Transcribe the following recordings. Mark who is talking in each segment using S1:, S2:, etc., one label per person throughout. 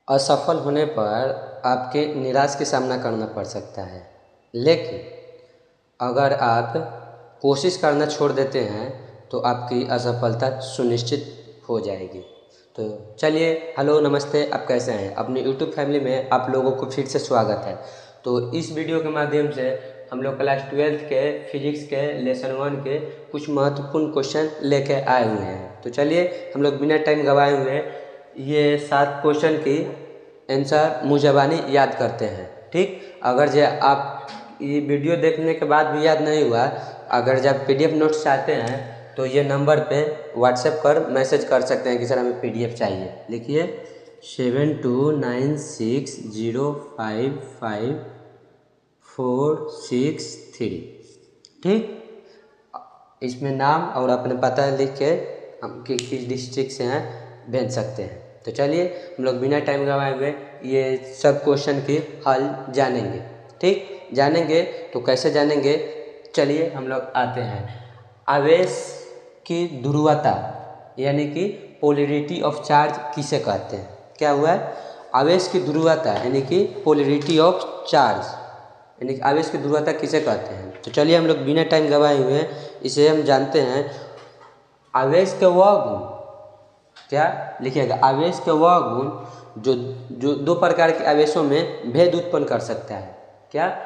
S1: असफल होने पर आपके निराश का सामना करना पड़ सकता है, लेकिन अगर आप कोशिश करना छोड़ देते हैं तो आपकी असफलता सुनिश्चित हो जाएगी। तो चलिए, हेलो नमस्ते, आप कैसे हैं? अपनी यूट्यूब फैमिली में आप लोगों को फिर से स्वागत है। तो इस वीडियो के माध्यम से हम लोग क्लास 12th के फिजिक्स के लेसन 1 के कुछ महत्वपूर्ण क्वेश्चन लेके आए हुए हैं। तो चलिए, हम लोग बिना टाइम गवाए हुए ये 7 क्वेश्चन की आंसर मुँहज़बानी याद करते हैं। ठीक, अगर जो आप ये वीडियो देखने के बाद भी याद नहीं हुआ, अगर जब PDF नोट्स चाहते हैं तो ये नंबर पे व्हाट्सएप कर मैसेज कर सकते हैं कि सर हमें PDF चाहिए। लिखिए 7296055463। ठीक, इसमें नाम और अपने पता लिख के हम किस डिस्ट्रिक्ट से हैं भेज सकते हैं। तो चलिए, हम लोग बिना टाइम गवाए हुए ये सब क्वेश्चन की हल जानेंगे। ठीक, जानेंगे तो कैसे जानेंगे, चलिए हम लोग आते हैं। आवेश की ध्रुवता यानी कि पोलैरिटी ऑफ चार्ज किसे कहते हैं? क्या हुआ है? आवेश की ध्रुवता यानी कि पोलैरिटी ऑफ चार्ज यानी कि आवेश की ध्रुवता किसे कहते हैं? तो चलिए, हम लोग बिना टाइम गवाए हुए इसे हम जानते हैं। आवेश के वह गुण, क्या लिखिएगा, आवेश के वह गुण जो दो प्रकार के आवेशों में भेद उत्पन्न कर सकता है। क्या?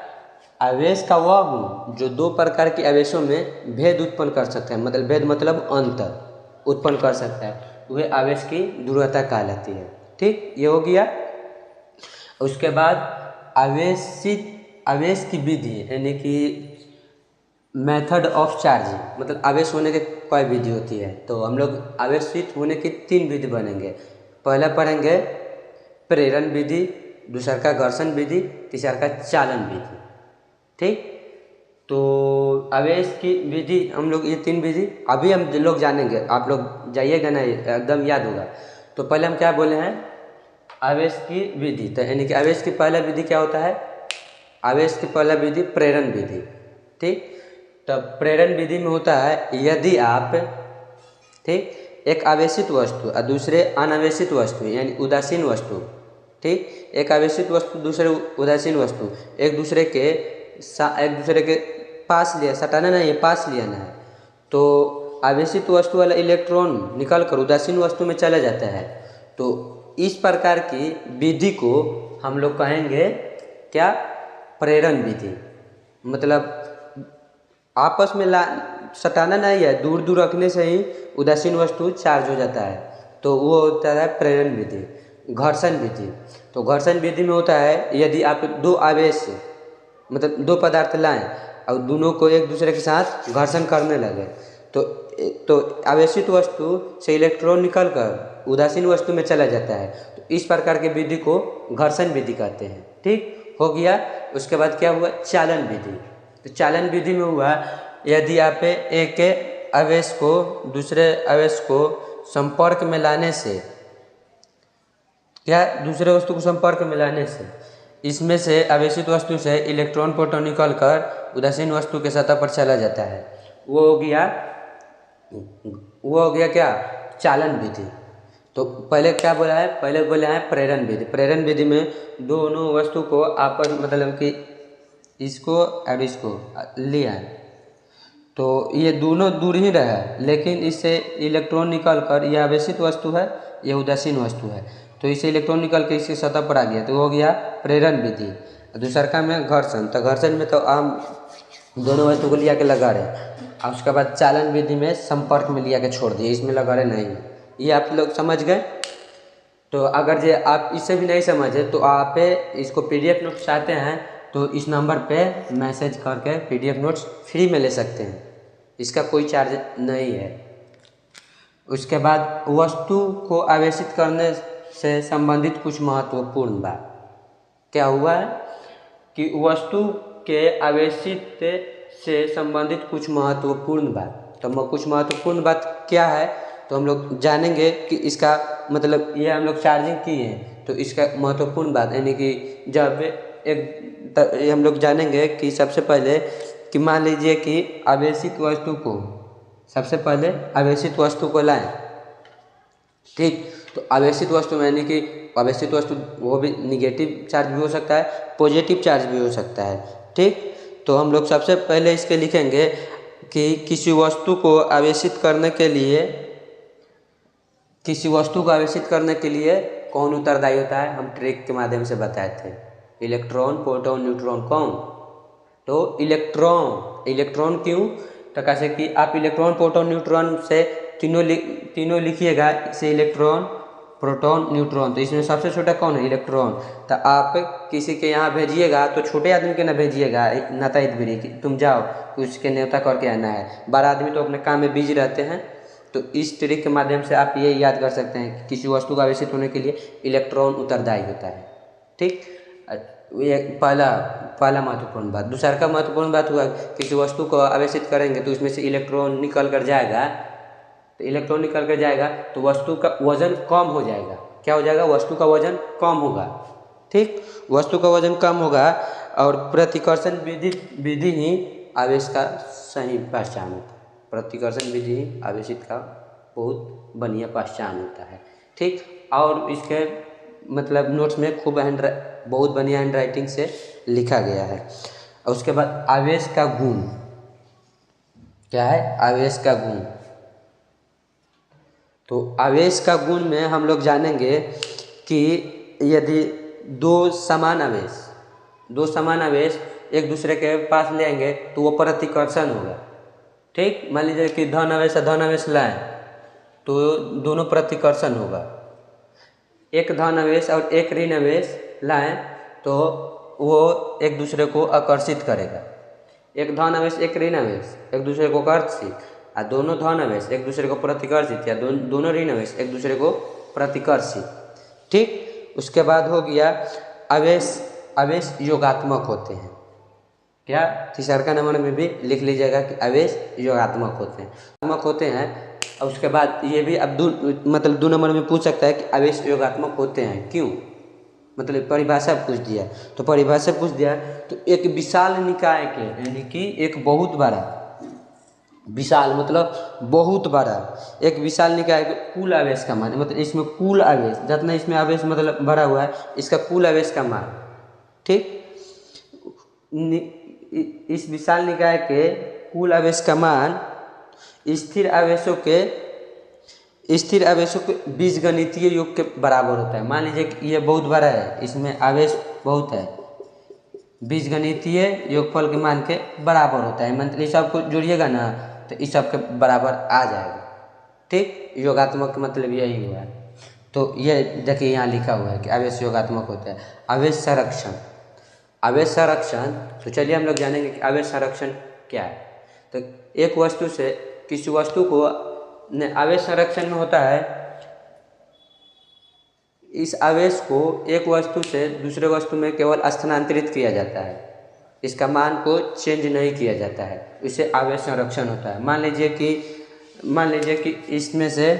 S1: आवेश का वह गुण जो दो प्रकार के आवेशों में भेद उत्पन्न कर सकता है, मतलब भेद मतलब अंतर उत्पन्न कर सकता है, वह आवेश की ध्रुवता कहलाती है। ठीक, ये हो गया। उसके बाद आवेश की विधि यानी कि मेथड ऑफ चार्जिंग, मतलब आवेश होने की कोई विधि होती है। तो हम लोग आवेशित होने की 3 विधि बनेंगे। पहला पढ़ेंगे प्रेरण विधि, दूसरा का घर्षण विधि, तीसरा का चालन विधि। ठीक, तो आवेश की विधि हम लोग ये 3 विधि अभी हम लोग जानेंगे। आप लोग जाइएगा ना, एकदम याद होगा। तो पहले हम क्या बोले हैं? आवेश की विधि। तो यानी कि आवेश की पहला विधि क्या होता है? आवेश की पहला विधि प्रेरण विधि। ठीक, तो प्रेरण विधि में होता है, यदि आप ठीक एक आवेशित वस्तु और दूसरे अनावेशित वस्तु यानी उदासीन वस्तु, ठीक, एक आवेशित वस्तु दूसरे उदासीन वस्तु एक दूसरे के पास लिया, सटाना नहीं है, पास लिया ना है, तो आवेशित वस्तु वाला इलेक्ट्रॉन निकल कर उदासीन वस्तु में चला जाता है। तो इस प्रकार की विधि को हम लोग कहेंगे क्या? प्रेरण विधि। मतलब आपस में सटाना नहीं है, दूर दूर रखने से ही उदासीन वस्तु चार्ज हो जाता है, तो वो होता है प्रेरण विधि। घर्षण विधि, तो घर्षण विधि में होता है, यदि आप दो आवेश मतलब दो पदार्थ लाएं और दोनों को एक दूसरे के साथ घर्षण करने लगे, तो आवेशित वस्तु से इलेक्ट्रॉन निकलकर उदासीन वस्तु में चला जाता है। तो इस प्रकार की विधि को घर्षण विधि कहते हैं। ठीक, हो गया। उसके बाद क्या हुआ? चालन विधि। तो चालन विधि में हुआ, यदि आप एक आवेश को दूसरे आवेश को संपर्क में लाने से, क्या दूसरे वस्तु को संपर्क में लाने से इसमें से आवेशित वस्तु से इलेक्ट्रॉन प्रोटॉन निकलकर उदासीन वस्तु के सतह पर चला जाता है, वो हो गया क्या? चालन विधि। तो पहले क्या बोला है? पहले बोला है प्रेरण विधि। प्रेरण विधि में दोनों वस्तु को आपस मतलब कि इसको और इसको लिया है, तो ये दोनों दूर ही रहा, लेकिन इससे इलेक्ट्रॉन निकल कर, यह आवेशित वस्तु है, यह उदासीन वस्तु है, तो इससे इलेक्ट्रॉन निकल के इसकी सतह पर आ गया, तो हो गया प्रेरण विधि। दूसरा का में घर्षण, तो घर्षण में तो हम दोनों वस्तु को लिया के लगा रहे, और उसके बाद चालन विधि में संपर्क में लिया के छोड़ दिए, इसमें लगा रहे नहीं। ये आप लोग समझ गए। तो अगर जो आप इससे भी नहीं समझे तो आप इसको PDF नोट्स चाहते हैं तो इस नंबर पे मैसेज करके PDF नोट्स फ्री में ले सकते हैं, इसका कोई चार्ज नहीं है। उसके बाद वस्तु को आवेशित करने से संबंधित कुछ महत्वपूर्ण बात क्या हुआ है कि वस्तु के आवेशित से संबंधित कुछ महत्वपूर्ण बात। तो कुछ महत्वपूर्ण बात क्या है, तो हम लोग जानेंगे कि इसका मतलब ये हम लोग चार्जिंग किए हैं, तो इसका महत्वपूर्ण बात यानी कि जब हम लोग जानेंगे कि सबसे पहले कि मान लीजिए कि आवेशित वस्तु को, सबसे पहले आवेशित वस्तु को लाएं। ठीक, तो आवेशित वस्तु में यानी कि आवेशित वस्तु वो भी निगेटिव चार्ज भी हो सकता है, पॉजिटिव चार्ज भी हो सकता है। ठीक, तो हम लोग सबसे पहले इसके लिखेंगे कि किसी वस्तु को आवेशित करने के लिए कौन उत्तरदायी होता है, हम ट्रिक के माध्यम से बताए थे। Electron, proton, neutron. कौन? तो इलेक्ट्रॉन क्यों? तो कैसे कि आप इलेक्ट्रॉन, प्रोटॉन, न्यूट्रॉन से तीनों लिखिएगा, इसे इलेक्ट्रॉन, प्रोटॉन, न्यूट्रॉन। तो इसमें सबसे छोटा कौन है? इलेक्ट्रॉन। तो आप किसी के यहाँ भेजिएगा तो छोटे आदमी के ना भेजिएगा, नाता इतबरी कि तुम जाओ उसके न्योता करके आना है। बड़ा आदमी तो अपने काम में बिजी रहते हैं। तो इस ट्रिक के माध्यम से आप ये याद कर सकते हैं कि किसी वस्तु का आवेशित होने के लिए इलेक्ट्रॉन उत्तरदायी होता है। ठीक, ये पहला महत्वपूर्ण बात। दूसरा का महत्वपूर्ण बात हुआ, किसी वस्तु को आवेशित करेंगे तो उसमें से इलेक्ट्रॉन निकल कर जाएगा। तो इलेक्ट्रॉन निकल कर जाएगा तो वस्तु का वजन कम हो जाएगा। क्या हो जाएगा? वस्तु का वजन कम होगा। ठीक, वस्तु का वजन कम होगा और प्रतिकर्षण विधि ही आवेश का सही पहचान होता है। प्रतिकर्षण विधि ही आवेशित का बहुत बढ़िया पहचान होता है। ठीक, और इसके मतलब नोट्स में खूब बहुत बढ़िया हैंड राइटिंग से लिखा गया है। और उसके बाद आवेश का गुण क्या है? आवेश का गुण। तो आवेश का गुण में हम लोग जानेंगे कि यदि दो समान आवेश एक दूसरे के पास ले आएंगे तो वो प्रतिकर्षण होगा। ठीक, मान लीजिए कि धन आवेश लाएं तो दोनों प्रतिकर्षण होगा। एक धन आवेश और एक ऋण आवेश लाएं तो वो एक दूसरे को आकर्षित करेगा। एक धन आवेश एक ऋण आवेश एक दूसरे को आकर्षित, और दोनों धन आवेश एक दूसरे को प्रतिकर्षित, या दोनों ऋण आवेश एक दूसरे को प्रतिकर्षित। ठीक, उसके बाद हो गया आवेश योगात्मक होते हैं। क्या? तीसरा नंबर में भी लिख लीजिएगा कि आवेश योगात्मक होते हैं। और उसके बाद ये भी अब दो नंबर में पूछ सकता है कि आवेश योगात्मक होते हैं क्यों, मतलब परिभाषा पूछ दिया। तो परिभाषा पूछ दिया तो एक विशाल निकाय के, यानी कि एक बहुत बड़ा, विशाल मतलब बहुत बड़ा, एक विशाल निकाय के कुल आवेश का मान, मतलब इसमें कुल आवेश जितना इसमें आवेश मतलब भरा हुआ है, इसका कुल आवेश का मान। ठीक, इस विशाल निकाय के कुल आवेश का मान स्थिर आवेशों के बीजगणितीय योग के बराबर होता है। मान लीजिए कि ये बहुत बड़ा है, इसमें आवेश बहुत है, बीजगणितीय योगफल के मान के बराबर होता है। मतलब इस सबको जोड़िएगा ना तो इस सब के बराबर आ जाएगा। ठीक, योगात्मक मतलब यही हुआ है। तो ये देखिए यहाँ लिखा हुआ है कि आवेश योगात्मक होता है। आवेश संरक्षण, तो चलिए हम लोग जानेंगे कि आवेश संरक्षण क्या है। तो एक वस्तु से किसी वस्तु को आवेश संरक्षण में होता है, इस आवेश को एक वस्तु से दूसरे वस्तु में केवल स्थानांतरित किया जाता है, इसका मान को चेंज नहीं किया जाता है, इसे आवेश संरक्षण होता है। मान लीजिए कि इसमें से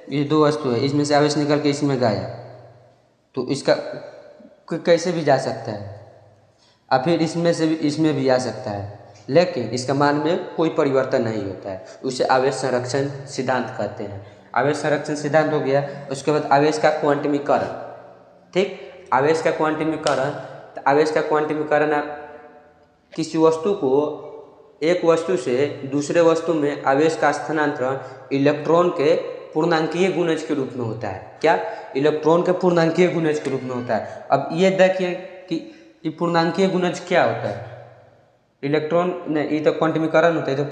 S1: ये दो वस्तु है, इसमें से आवेश निकल के इसमें गया तो इसका कैसे भी जा सकता है, और फिर इसमें से भी इसमें भी आ सकता है, लेकिन इसका मान में कोई परिवर्तन नहीं होता है। उसे आवेश संरक्षण सिद्धांत कहते हैं। आवेश संरक्षण सिद्धांत हो गया। उसके बाद आवेश का क्वांटमीकरण। ठीक, आवेश का क्वांटमीकरण आप किसी वस्तु को एक वस्तु से दूसरे वस्तु में आवेश का स्थानांतरण इलेक्ट्रॉन के पूर्णांकीय गुणज के रूप में होता है। क्या? इलेक्ट्रॉन के पूर्णांकीय गुणज के रूप में होता है। अब ये देखिए कि ये पूर्णांकीय गुणज क्या होता है। इलेक्ट्रॉन नहीं, ये तो क्वांटमीकरण होता है, तो